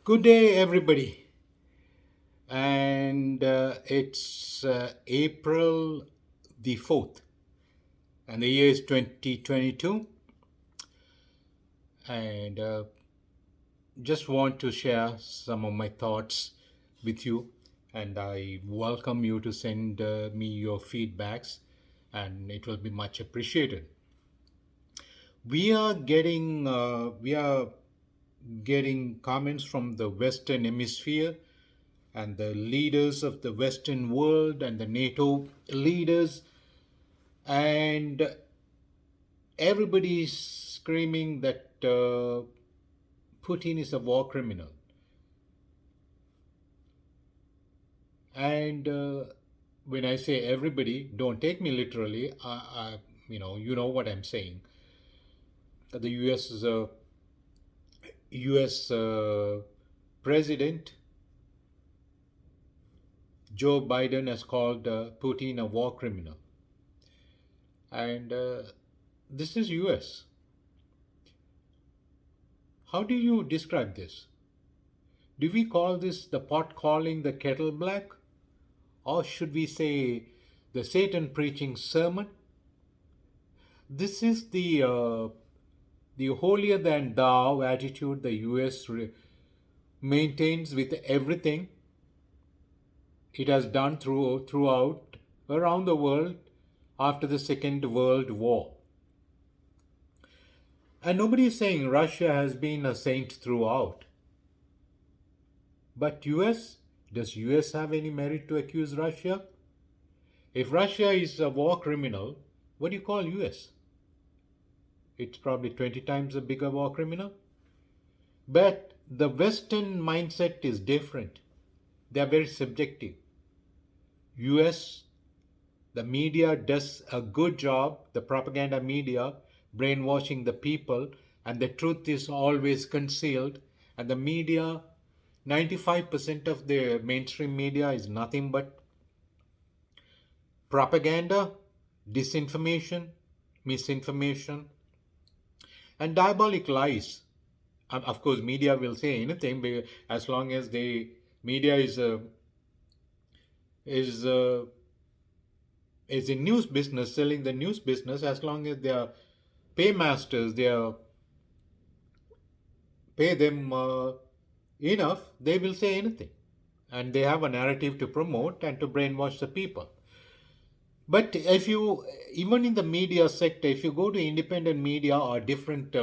Good day, everybody. And it's April the 4th, and the year is 2022. And just want to share some of my thoughts with you. And I welcome you to send me your feedbacks, and it will be much appreciated. We are getting comments from the Western Hemisphere and the leaders of the Western world and the NATO leaders, and everybody is screaming that Putin is a war criminal. And when I say everybody, don't take me literally. You know what I'm saying. The U.S. President Joe Biden has called Putin a war criminal, and this is U.S. How do you describe this? Do we call this the pot calling the kettle black? Or should we say the Satan preaching sermon? This is the holier than thou attitude the US maintains with everything it has done throughout around the world after the Second World War. And nobody is saying Russia has been a saint throughout. But US, does US have any merit to accuse Russia? If Russia is a war criminal, what do you call US? It's probably 20 times a bigger war criminal. But the Western mindset is different. They are very subjective. US, the media does a good job, the propaganda media, brainwashing the people, and the truth is always concealed. And the media, 95% of the mainstream media is nothing but propaganda, disinformation, misinformation, and diabolic lies. Of course, media will say anything as long as the media is is in news business, selling the news business. As long as they are paymasters, they are pay them enough, they will say anything, and they have a narrative to promote and to brainwash the people. But if you, even in the media sector, if you go to independent media or different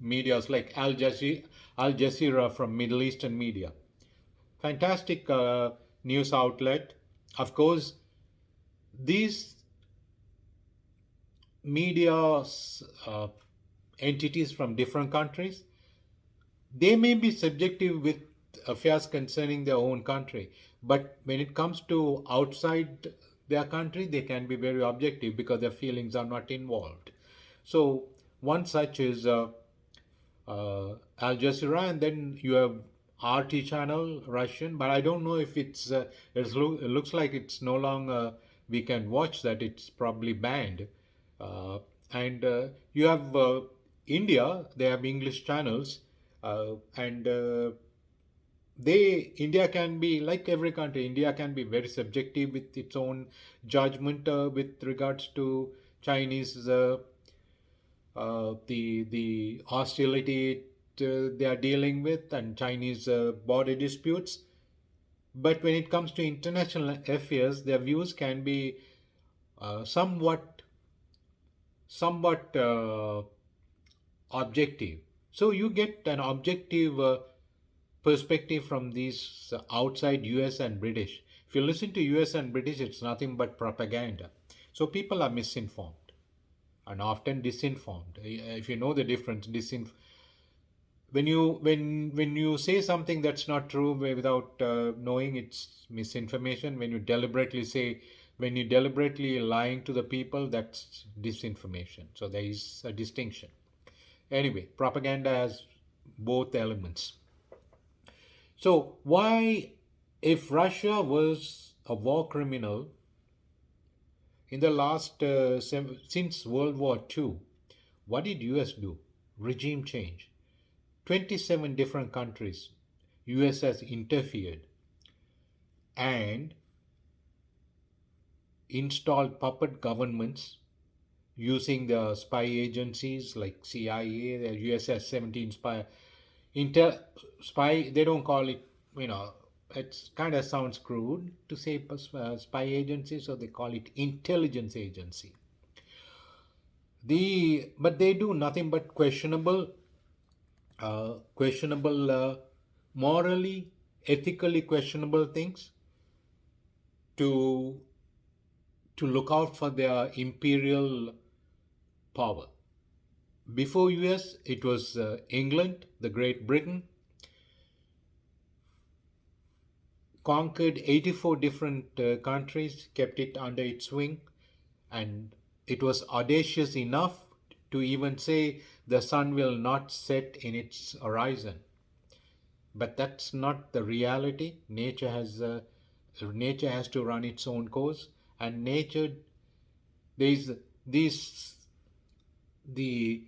medias like Al Jazeera from Middle Eastern media, fantastic news outlet. Of course, these media entities from different countries, they may be subjective with affairs concerning their own country, but when it comes to outside their country, they can be very objective because their feelings are not involved. So one such is Al Jazeera, and then you have RT channel Russian, but I don't know if it looks like it's no longer we can watch that. It's probably banned. And you have India. They have English channels, and they India can be like every country. India can be very subjective with its own judgment with regards to Chinese the hostility they are dealing with and Chinese border disputes. But when it comes to international affairs, their views can be somewhat objective. So you get an objective perspective from these outside US and British. If you listen to US and British, it's nothing but propaganda. So people are misinformed and often disinformed. If you know the difference, when you say something that's not true without knowing it's misinformation. When you deliberately lying to the people, that's disinformation. So there is a distinction. Anyway, propaganda has both elements. So why, if Russia was a war criminal in the last since World War II, what did US do? Regime change. 27 different countries. US has interfered and installed puppet governments using the spy agencies like CIA, the USS 17 spy, intel spy. They don't call it, you know, it's kind of sounds crude to say spy agency, so they call it intelligence agency. But they do nothing but questionable, morally, ethically questionable things to look out for their imperial power. Before US, it was England, the Great Britain, conquered 84 different countries, kept it under its wing, and it was audacious enough to even say the sun will not set in its horizon. But that's not the reality. Nature has to run its own course, and nature there's these the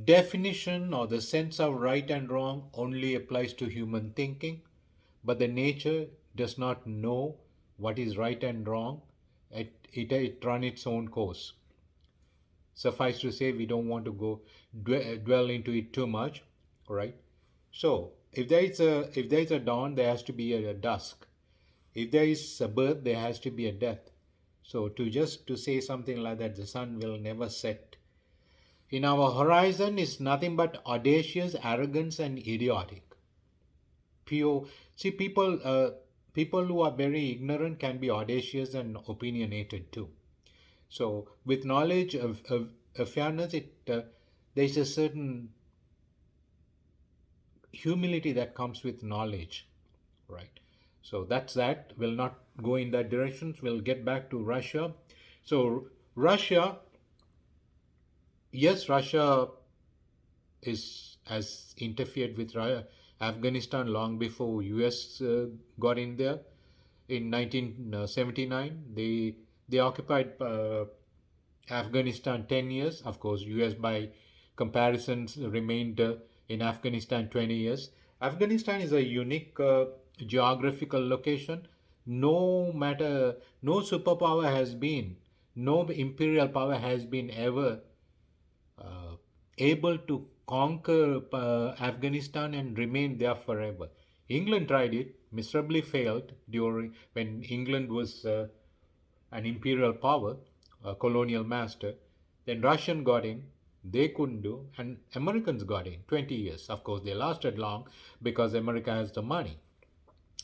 definition or the sense of right and wrong only applies to human thinking, but the nature does not know what is right and wrong. It run its own course. Suffice to say, we don't want to go dwell into it too much, right? So, if there is a dawn, there has to be a dusk. If there is a birth, there has to be a death. So, to say something like that, the sun will never set in our horizon is nothing but audacious arrogance and idiotic. Pure. See, people who are very ignorant can be audacious and opinionated too. So, with knowledge of fairness, there's a certain humility that comes with knowledge, right? So that's that. We'll not go in that direction. We'll get back to Russia. So Russia, yes, Russia is has interfered with Afghanistan long before US got in there. In 1979, they occupied Afghanistan 10 years. Of course, US by comparisons remained in Afghanistan 20 years. Afghanistan is a unique geographical location. No superpower has been, no imperial power has been ever uh, able to conquer Afghanistan and remain there forever. England tried it, miserably failed during when England was an imperial power, a colonial master. Then Russian got in, they couldn't do, and Americans got in 20 years. Of course, they lasted long because America has the money.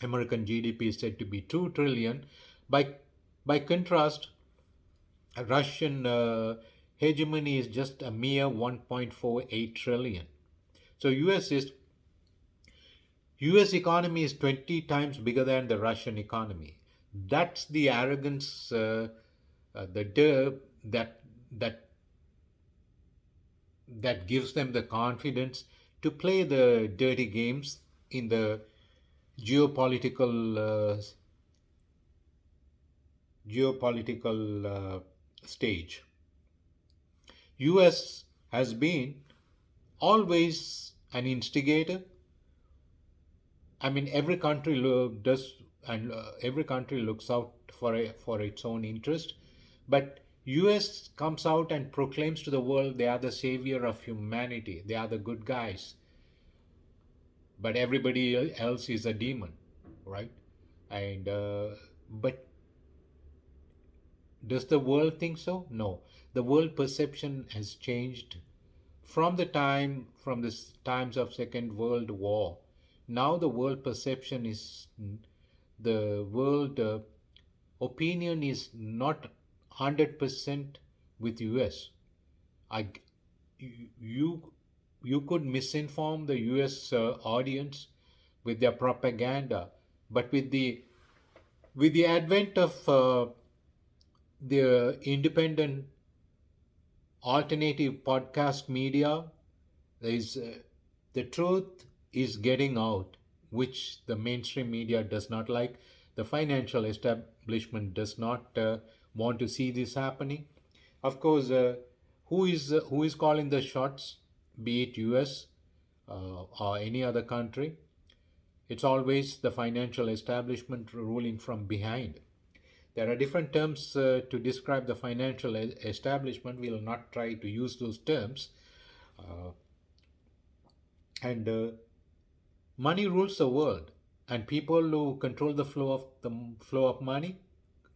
American GDP is said to be 2 trillion. By by contrast, Russian hegemony is just a mere 1.48 trillion. So US economy is 20 times bigger than the Russian economy. That's the arrogance, the that that that gives them the confidence to play the dirty games in the geopolitical stage. US has been always an instigator. I mean, every country looks out for its own interest, but US comes out and proclaims to the world they are the savior of humanity. They are the good guys, but everybody else is a demon, right? And but does the world think so? No. The world perception has changed from the times of Second World War. Now the world perception is the world opinion is not 100% with US. I you you could misinform the US audience with their propaganda, but with the advent of the independent alternative podcast media, there is the truth is getting out, which the mainstream media does not like. The financial establishment does not want to see this happening. Of course, who is calling the shots, be it US or any other country? It's always the financial establishment ruling from behind. There are different terms to describe the financial establishment. We'll not try to use those terms. Uh, and Money rules the world, and people who control the flow of money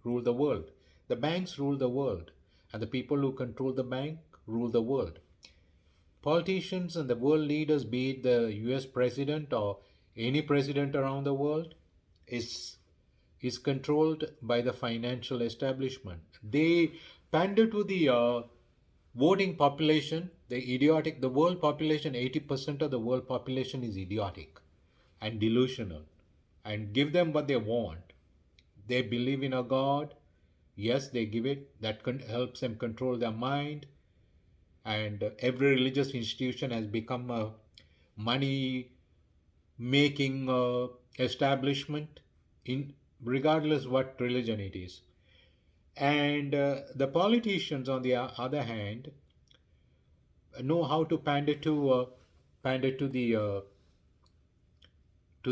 rule the world. The banks rule the world, and the people who control the bank rule the world. Politicians and the world leaders, be it the US president or any president around the world, is is controlled by the financial establishment. They pander to the voting population, the world population, 80% of the world population is idiotic and delusional, and give them what they want. They believe in a God. Yes, they give it. That helps them control their mind. And every religious institution has become a money making establishment, in regardless what religion it is. And the politicians, on the other hand, know how to pander to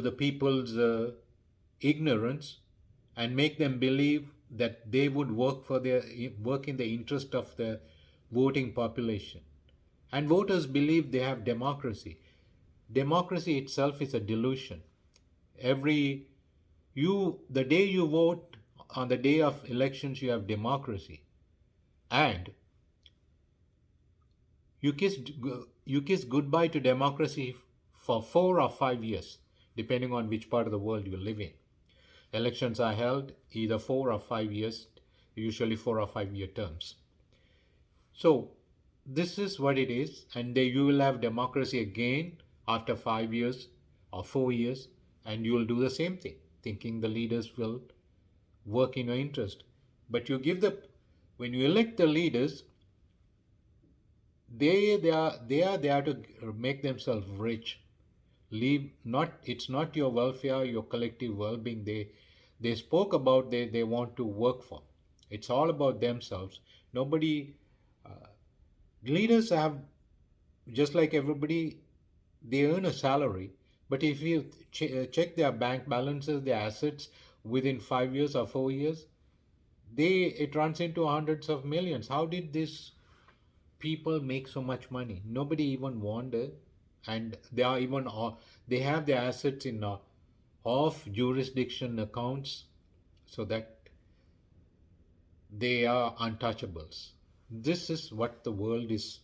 the people's ignorance, and make them believe that they would work in the interest of the voting population. And voters believe they have democracy. Democracy itself is a delusion. Every the day you vote, on the day of elections, you have democracy, and you kiss you kiss goodbye to democracy for 4 or 5 years, depending on which part of the world you live in. Elections are held either 4 or 5 years, usually 4 or 5 year terms. So this is what it is, and you will have democracy again after 5 years or 4 years, and you will do the same thing, thinking the leaders will work in your interest. But when you elect the leaders, they are there to make themselves rich. Leave not It's not your welfare, your collective well-being. They spoke about they want to work for. It's all about themselves. Nobody Leaders have, just like everybody, they earn a salary. But if you check their bank balances, their assets, within 5 years or 4 years, it runs into hundreds of millions. How did these people make so much money? Nobody even wondered. And they have their assets in off jurisdiction accounts, so that they are untouchables. This is what the world is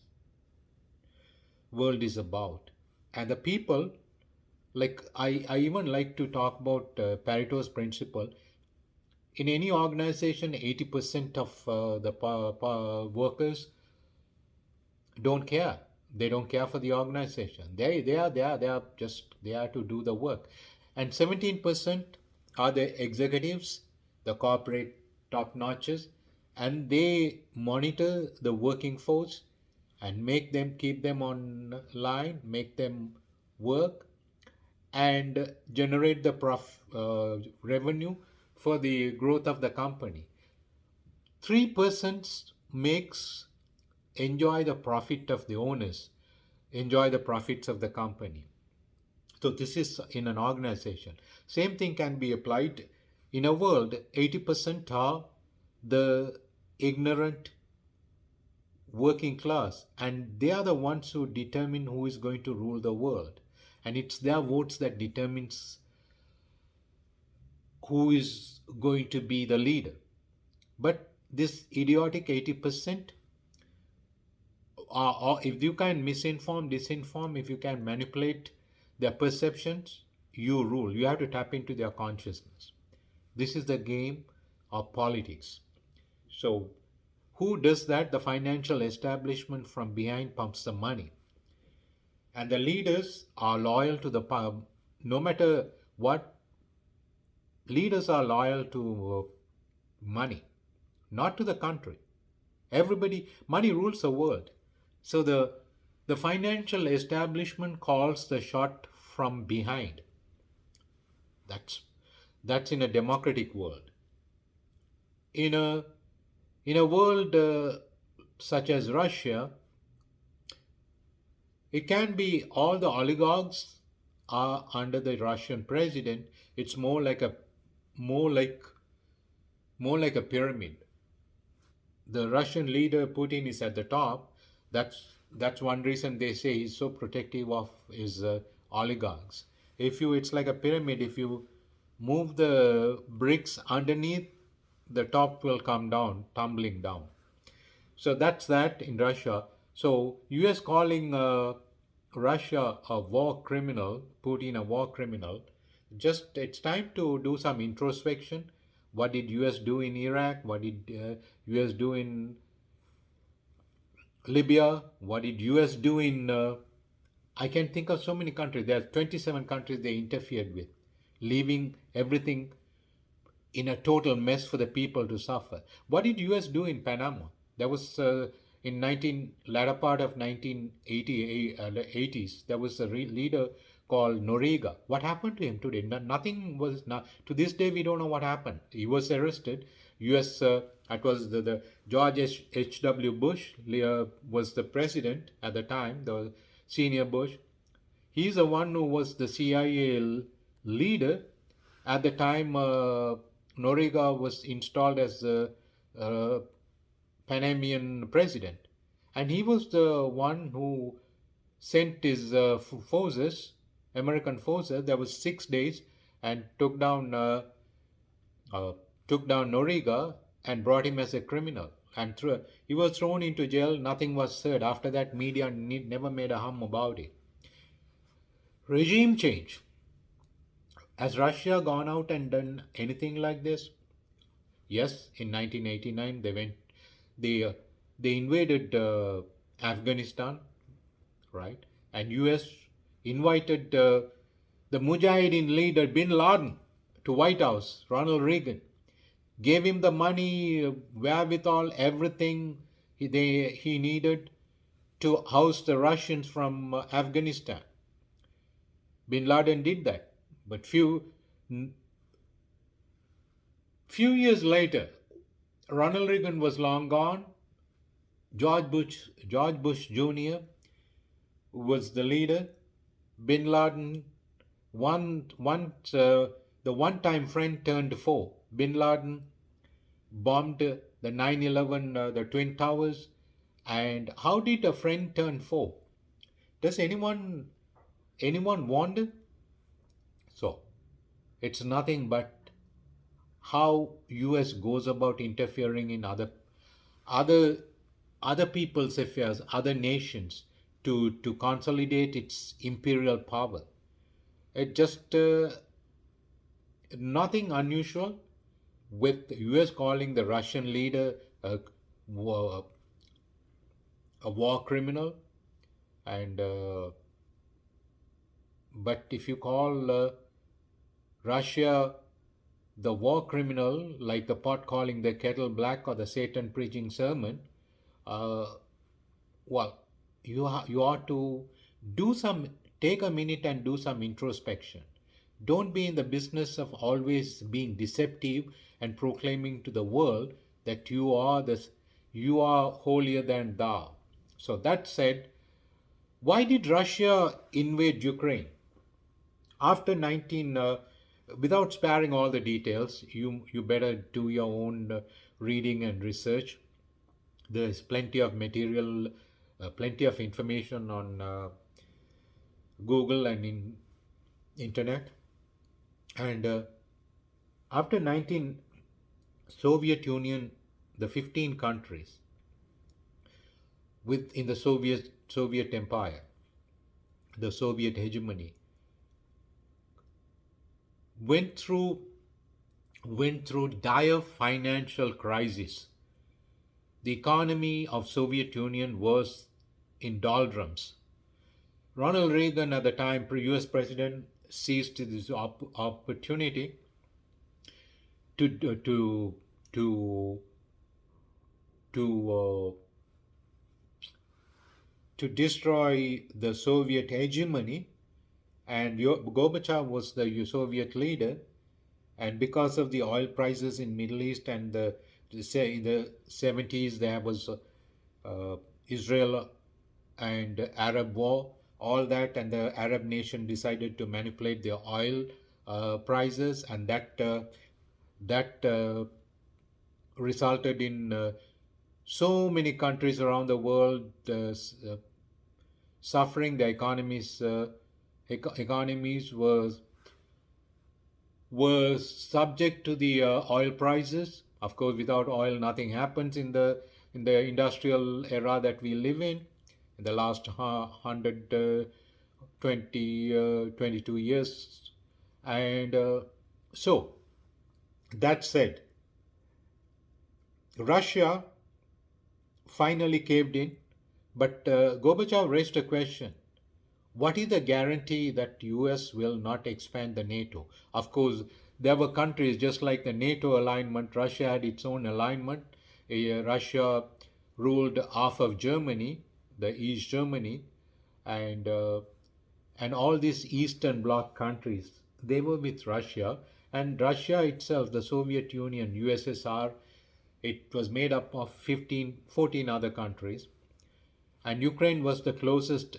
about. And the people, like, I even like to talk about Pareto's principle. In any organization, 80% of the workers don't care. They don't care for the organization. They are to do the work. And 17% are the executives, the corporate top notches, and they monitor the working force and keep them on line, make them work, and generate the revenue for the growth of the company. 3% makes enjoy the profit of the owners, enjoy the profits of the company. So this is in an organization. Same thing can be applied in a world. 80% are the ignorant working class, and they are the ones who determine who is going to rule the world, and it's their votes that determines who is going to be the leader. But this idiotic 80%, or if you can misinform, disinform, if you can manipulate their perceptions, you rule. You have to tap into their consciousness. This is the game of politics. So who does that? The financial establishment from behind pumps the money. And the leaders are loyal to the power. No matter what, leaders are loyal to money, not to the country. Money rules the world. So the financial establishment calls the shot from behind. That's in a democratic world. In a world such as Russia, it can be all the oligarchs are under the Russian president, it's more like more like a pyramid. The Russian leader Putin is at the top. That's one reason they say he's so protective of his oligarchs. If you, it's like a pyramid. If you move the bricks underneath, the top will come down, tumbling down. So that's that in Russia. So U.S. calling Russia a war criminal, Putin a war criminal. Just it's time to do some introspection. What did U.S. do in Iraq? What did U.S. do in Libya? What did U.S. do in? I can think of so many countries. There are 27 countries they interfered with, leaving everything in a total mess for the people to suffer. What did U.S. do in Panama? There was in 19 latter part of 1980 80s. There was a leader called Noriega. What happened to him today? Nothing was not, to this day we don't know what happened. He was arrested. U.S. It was the George H.W. Bush was the president at the time, the senior Bush. He's the one who was the CIA leader at the time. Noriega was installed as the uh, Panamanian president, and he was the one who sent his forces, American forces. There was 6 days, and uh, took down Noriega and brought him as a criminal. And he was thrown into jail. Nothing was said. After that, media never made a hum about it. Regime change. Has Russia gone out and done anything like this? Yes, in 1989 they uh, they invaded Afghanistan, right? And U.S. invited the Mujahideen leader Bin Laden to White House. Ronald Reagan gave him the money, wherewithal, everything he needed to house the Russians from Afghanistan. Bin Laden did that, but few years later, Ronald Reagan was long gone. George Bush Jr. was the leader. Bin Laden, the one-time friend turned foe. Bin Laden bombed the 9/11, the Twin Towers. And how did a friend turn foe? Does anyone wonder? So it's nothing but how US goes about interfering in other other people's affairs, other nations, to consolidate its imperial power. It just nothing unusual with the US calling the Russian leader war, a war criminal, and but if you call Russia the war criminal, like the pot calling the kettle black or the Satan preaching sermon, uh, well, you ought to do some take a minute and do some introspection. Don't be in the business of always being deceptive and proclaiming to the world that you are holier than thou. So that said, why did Russia invade Ukraine? After 19 without sparing all the details, you better do your own reading and research. There's plenty of material, plenty of information on Google and in internet. And after 19 Soviet Union, the 15 countries within the Soviet Empire, the Soviet hegemony, went through dire financial crisis. The economy of Soviet Union was in doldrums. Ronald Reagan, at the time US president, seized this opportunity to to to to to destroy the Soviet hegemony, and Gorbachev was the Soviet leader. And because of the oil prices in Middle East and say in the 70s there was Israel and Arab war, all that, and the Arab nation decided to manipulate their oil prices, and that resulted in so many countries around the world suffering. The economies were subject to the oil prices. Of course, without oil, nothing happens in the industrial era that we live in the last 22 years. And so, that said, Russia finally caved in, but Gorbachev raised a question. What is the guarantee that US will not expand the NATO? Of course, there were countries just like the NATO alignment. Russia had its own alignment. Russia ruled half of Germany, the East Germany, and uh, and all these Eastern Bloc countries. They were with Russia, and Russia itself, the Soviet Union, USSR, it was made up of 14 other countries, and Ukraine was the closest.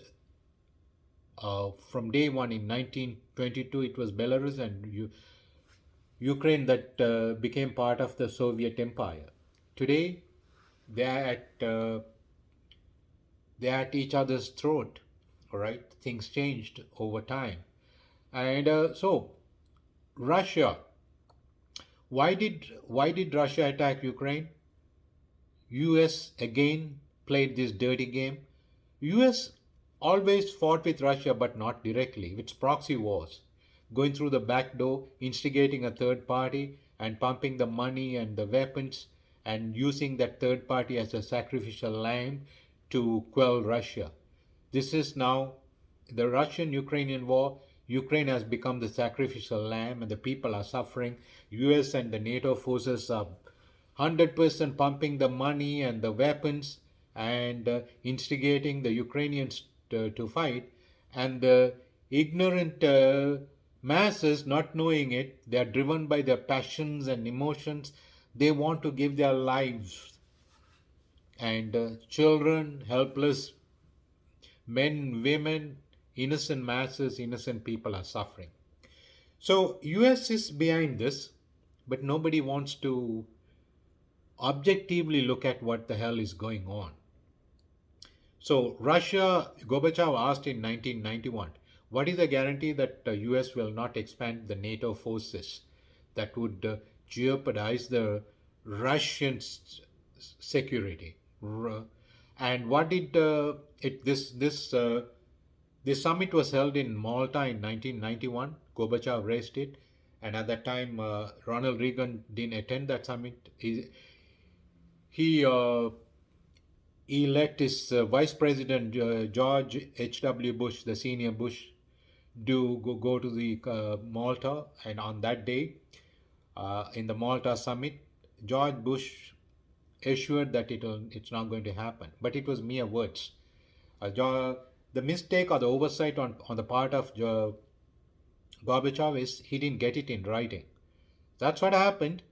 From day one in 1922, it was Belarus and Ukraine that became part of the Soviet Empire. Today, they are at each other's throat. All right, things changed over time, and so Russia. Why did Russia attack Ukraine? US again played this dirty game. US always fought with Russia but not directly. It's proxy wars, going through the back door, instigating a third party and pumping the money and the weapons and using that third party as a sacrificial lamb to quell Russia. This is now the Russian Ukrainian war. Ukraine has become the sacrificial lamb and the people are suffering. US and the NATO forces are 100% pumping the money and the weapons and instigating the Ukrainians to fight. And the ignorant masses, not knowing it, they are driven by their passions and emotions. They want to give their lives. And children, helpless men, women, innocent masses, innocent people are suffering. So US is behind this, but nobody wants to objectively look at what the hell is going on. So Russia, Gorbachev asked in 1991, what is the guarantee that the US will not expand the NATO forces that would jeopardize the Russian security? And what did this summit was held in Malta in 1991. Gorbachev raised it, and at that time Ronald Reagan didn't attend that summit. He let his vice president George H.W. Bush, the senior Bush, go to the Malta, and on that day, in the Malta summit, George Bush assured that it's not going to happen, but it was mere words. The mistake or the oversight on the part of Gorbachev is he didn't get it in writing. That's what happened.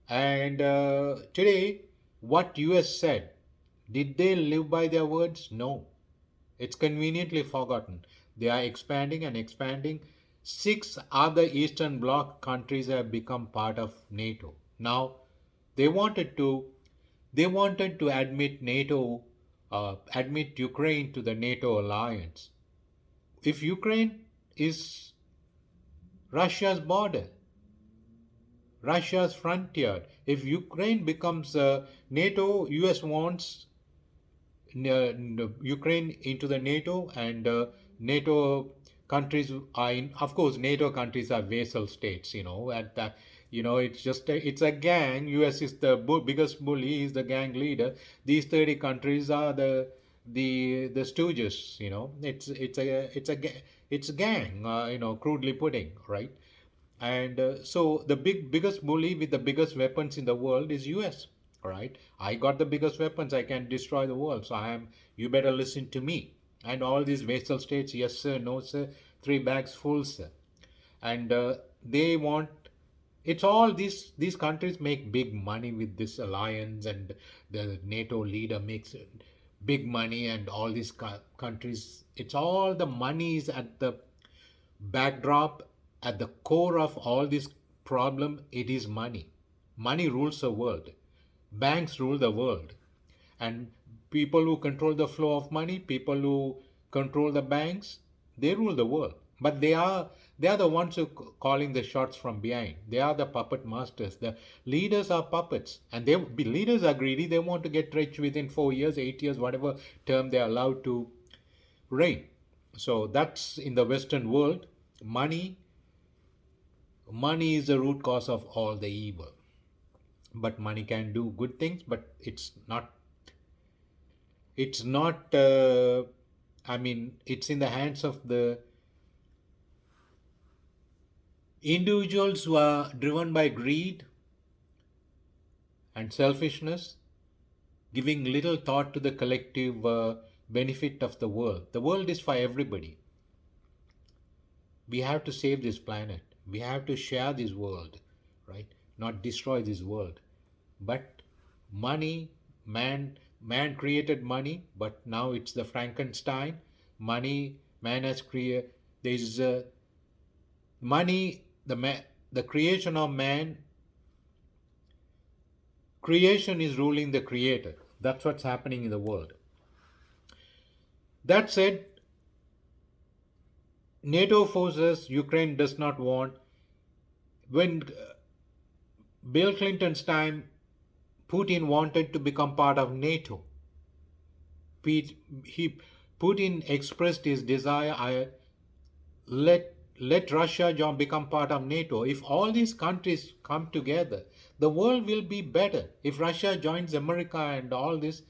And today, what US said, did they live by their words? No. It's conveniently forgotten. They are expanding and expanding. 6 other Eastern Bloc countries have become part of NATO. Now, they wanted to admit NATO, admit Ukraine to the NATO alliance. If Ukraine is Russia's border, Russia's frontier, if Ukraine becomes NATO, US wants Ukraine into the NATO, and NATO countries are in. Of course, NATO countries are vassal states. At that, it's just it's a gang. US is the biggest bully. Is the gang leader. These 30 countries are the stooges. It's a gang. Crudely putting, right. And so the biggest bully with the biggest weapons in the world is US. All right, I got the biggest weapons. I can destroy the world. So I am. You better listen to me. And all these vassal states, yes sir, no sir, 3 bags full sir. And they want. It's all these countries make big money with this alliance, and the NATO leader makes big money and all these countries. It's all the money is at the backdrop, at the core of all this problem. It is money. Money rules the world. Banks rule the world. And people who control the flow of money, people who control the banks, they rule the world. But they are the ones who calling the shots from behind. They are the puppet masters. The leaders are puppets, and leaders are greedy. They want to get rich within 4 years, 8 years, whatever term they are allowed to reign. So that's in the Western world. Money, money is the root cause of all the evil. But money can do good things, but it's not I mean, it's in the hands of the individuals who are driven by greed and selfishness, giving little thought to the collective benefit of the world. The world is for everybody. We have to save this planet. We have to share this world, right? Not destroy this world. But money, man created money, but now it's the Frankenstein. Money, man has created. There's money, the creation of man. Creation is ruling the creator. That's what's happening in the world. That said, NATO forces Ukraine does not want. When Bill Clinton's time, Putin wanted to become part of NATO. He Putin expressed his desire. Let Russia become part of NATO. If all these countries come together, the world will be better. If Russia joins America and all this,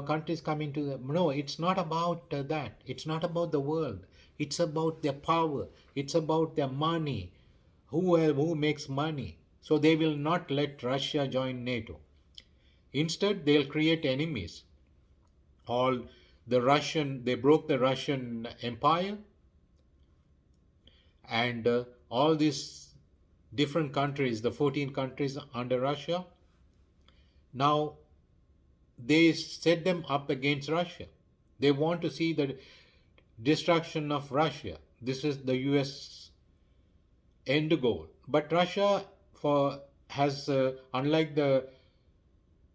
countries coming to no, it's not about that. It's not about the world. It's about their power. It's about their money. Who makes money? So they will not let Russia join NATO. Instead, they'll create enemies. All they broke the Russian Empire, and all these different countries, the 14 countries under Russia, now they set them up against Russia. They want to see the destruction of Russia. This is the US end goal. But Russia for has unlike the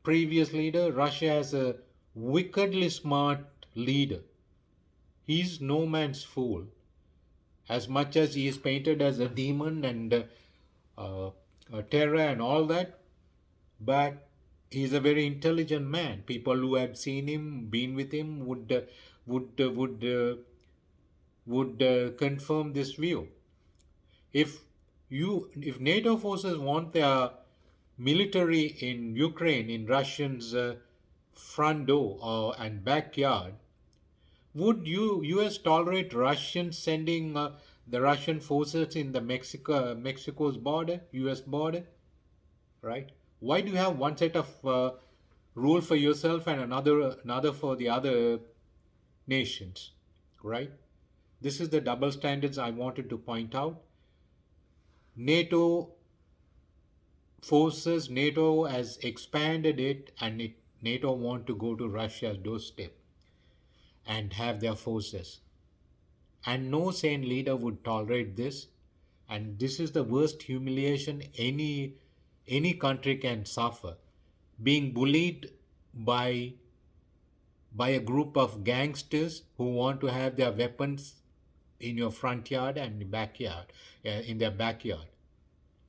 previous leader, Russia has a wickedly smart leader. He's no man's fool. As much as he is painted as a demon and a terror and all that, but he's a very intelligent man. People who have seen him, been with him, would uh, would uh, would confirm this view. If if NATO forces want their military in Ukraine, in Russians' front door and backyard, would US tolerate Russians sending the Russian forces in the Mexico's border, US border, right? Why do you have one set of rule for yourself and another for the other nations, right? This is the double standards I wanted to point out. NATO forces, NATO has expanded it, and NATO want to go to Russia's doorstep and have their forces. And no sane leader would tolerate this. And this is the worst humiliation any country can suffer. Being bullied by a group of gangsters who want to have their weapons in your front yard and backyard, in their backyard,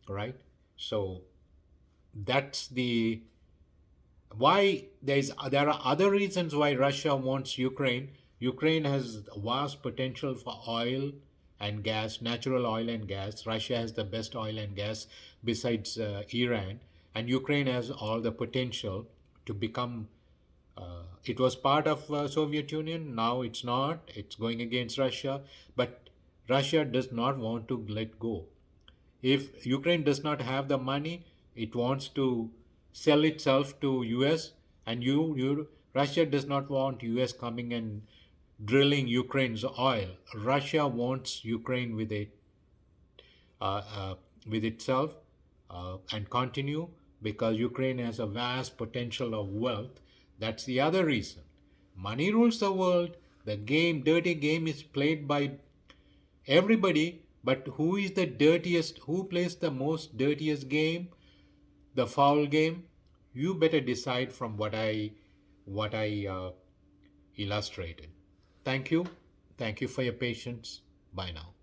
right? So that's the why there are other reasons why Russia wants Ukraine. Ukraine has vast potential for oil and gas, natural oil and gas. Russia has the best oil and gas besides Iran, and Ukraine has all the potential to become. It was part of Soviet Union. Now it's not. It's going against Russia, but Russia does not want to let go. If Ukraine does not have the money, it wants to sell itself to US, and Russia does not want US coming and drilling Ukraine's oil. Russia wants Ukraine uh, uh, with itself and continue because Ukraine has a vast potential of wealth. That's the other reason. Money rules the world. The game, dirty game, is played by everybody. But who is the dirtiest? Who plays the most dirtiest game? The foul game? You better decide from what I illustrated. Thank you. Thank you for your patience. Bye now.